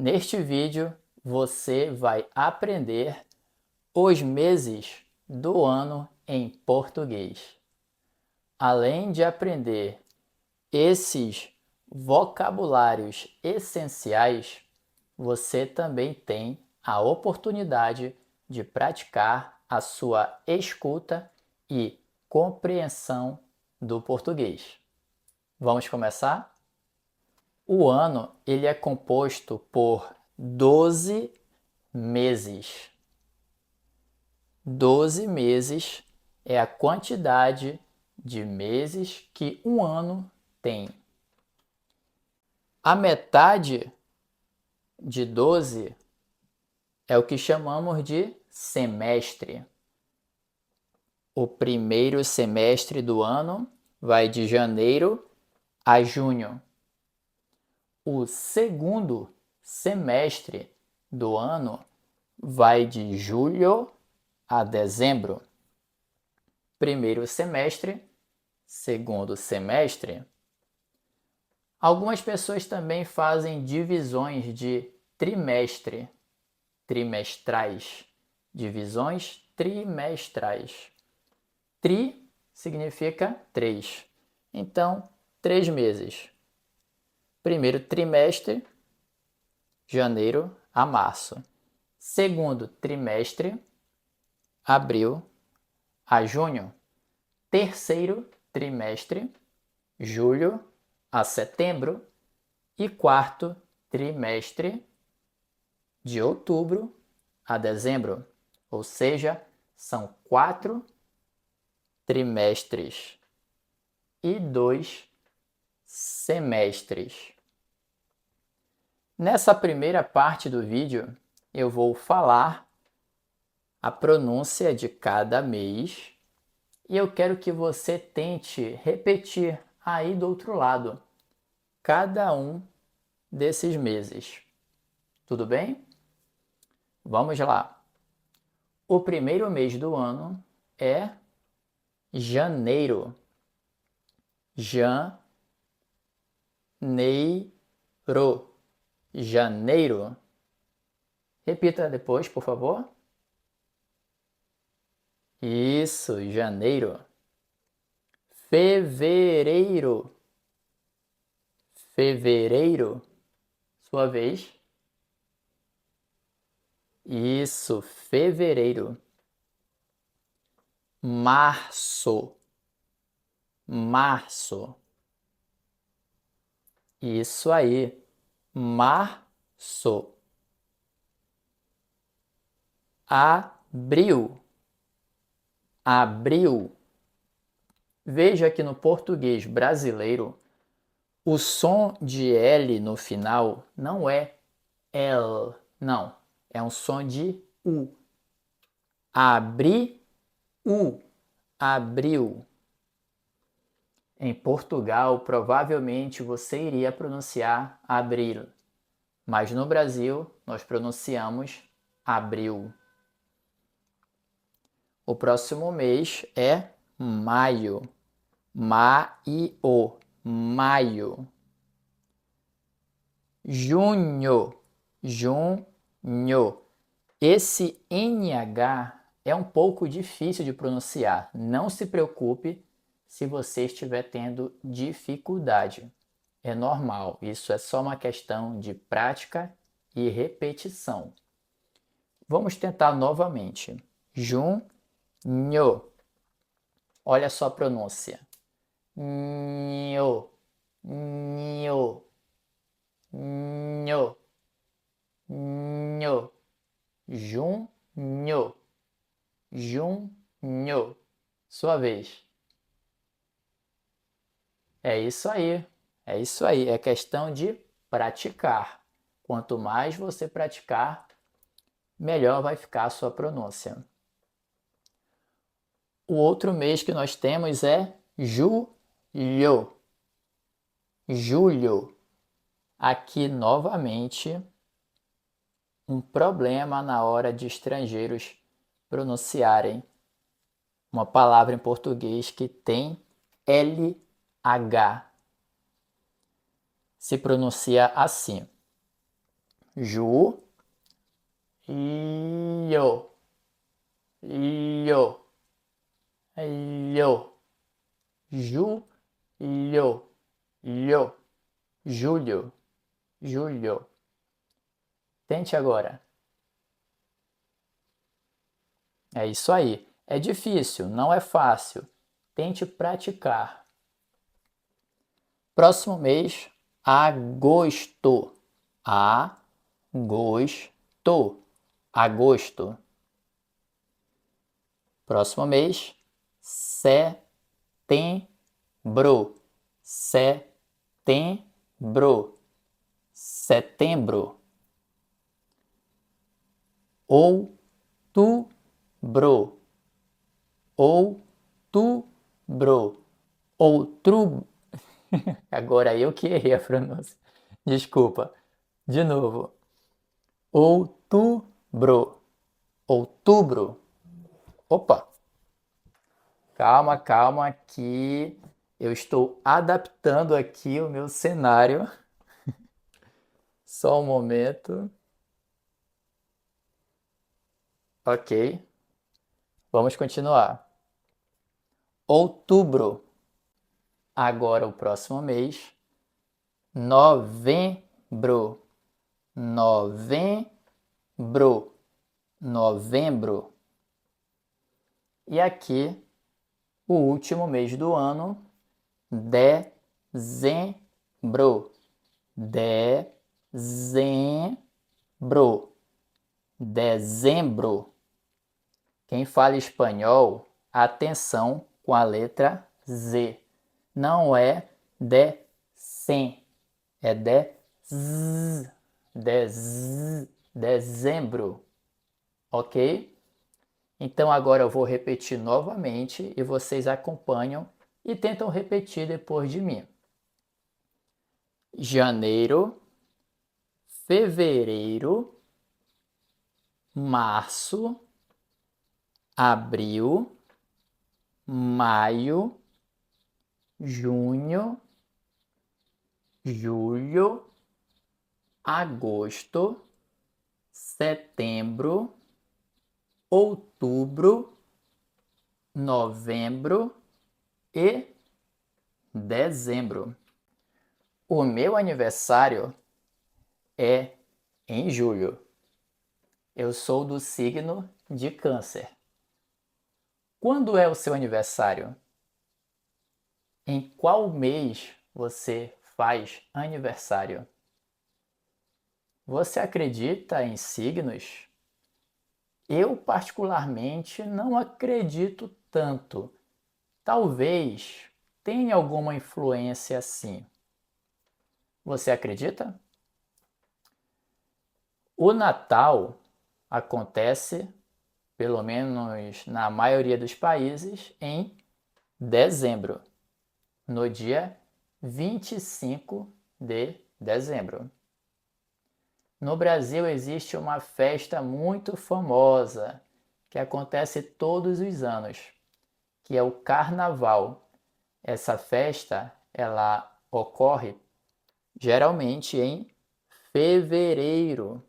Neste vídeo, você vai aprender os meses do ano em português. Além de aprender esses vocabulários essenciais, você também tem a oportunidade de praticar a sua escuta e compreensão do português. Vamos começar? O ano ele é composto por 12 meses. 12 meses é a quantidade de meses que um ano tem. A metade de 12 é o que chamamos de semestre. O primeiro semestre do ano vai de janeiro a junho. O segundo semestre do ano vai de julho a dezembro. Primeiro semestre, segundo semestre. Algumas pessoas também fazem divisões de trimestre, trimestrais, divisões trimestrais. Tri significa 3. Então, 3 meses. Primeiro trimestre, janeiro a março. Segundo trimestre, abril a junho. Terceiro trimestre, julho a setembro. E quarto trimestre, de outubro a dezembro. Ou seja, são 4 trimestres e 2 semestres. Nessa primeira parte do vídeo, eu vou falar a pronúncia de cada mês e eu quero que você tente repetir aí do outro lado cada um desses meses. Tudo bem? Vamos lá. O primeiro mês do ano é janeiro. Janeiro. Janeiro. Repita depois, por favor. Isso, janeiro. Fevereiro. Fevereiro. Sua vez. Isso, fevereiro. Março. Março. Isso aí. Março. Abril. Abril. Veja que no português brasileiro, o som de L no final não é L, não. É um som de U. Abriu. Abril. Em Portugal, provavelmente você iria pronunciar abril, mas no Brasil nós pronunciamos abril. O próximo mês é maio. Maio. Maio. Junho. Junho. Esse NH é um pouco difícil de pronunciar. Não se preocupe se você estiver tendo dificuldade. É normal, isso é só uma questão de prática e repetição. Vamos tentar novamente. Junho. Olha só a pronúncia. Nho. Nho. Nho. Nho. Junho. Junho. Sua vez. É isso aí. É isso aí. É questão de praticar. Quanto mais você praticar, melhor vai ficar a sua pronúncia. O outro mês que nós temos é julho. Julho. Aqui novamente um problema na hora de estrangeiros pronunciarem uma palavra em português que tem LH. Se pronuncia assim. Ju, io, io, io, ju, io, io, julho, julho. Tente agora. É isso aí. É difícil, não é fácil. Tente praticar. Próximo mês, agosto. Agosto. Agosto. Próximo mês, setembro. Setembro. Setembro. Outubro. Outubro. Outubro. Agora eu que errei a pronúncia. Desculpa. De novo. Outubro. Outubro. Opa. Calma, calma que eu estou adaptando aqui o meu cenário. Só um momento. Ok. Vamos continuar. Outubro. Agora o próximo mês. Novembro. Novembro. Novembro. E aqui, o último mês do ano, dezembro. Dezembro. Dezembro. Quem fala espanhol, atenção com a letra Z. Não é decem, é dezembro. Ok? Então agora eu vou repetir novamente e vocês acompanham e tentam repetir depois de mim. Janeiro, fevereiro, março, abril, maio, junho, julho, agosto, setembro, outubro, novembro e dezembro. O meu aniversário é em julho. Eu sou do signo de Câncer. Quando é o seu aniversário? Em qual mês você faz aniversário? Você acredita em signos? Eu, particularmente, não acredito tanto. Talvez tenha alguma influência sim. Você acredita? O Natal acontece, pelo menos na maioria dos países, em dezembro, no dia 25 de dezembro. No Brasil existe uma festa muito famosa que acontece todos os anos, que é o Carnaval. Essa festa, ela ocorre geralmente em fevereiro.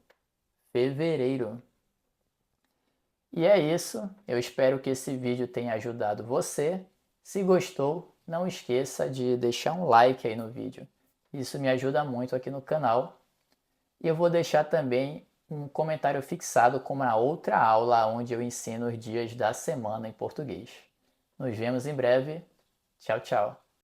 Fevereiro. E é isso. Eu espero que esse vídeo tenha ajudado você. Se gostou, não esqueça de deixar um like aí no vídeo. Isso me ajuda muito aqui no canal. E eu vou deixar também um comentário fixado com uma outra aula onde eu ensino os dias da semana em português. Nos vemos em breve. Tchau, tchau.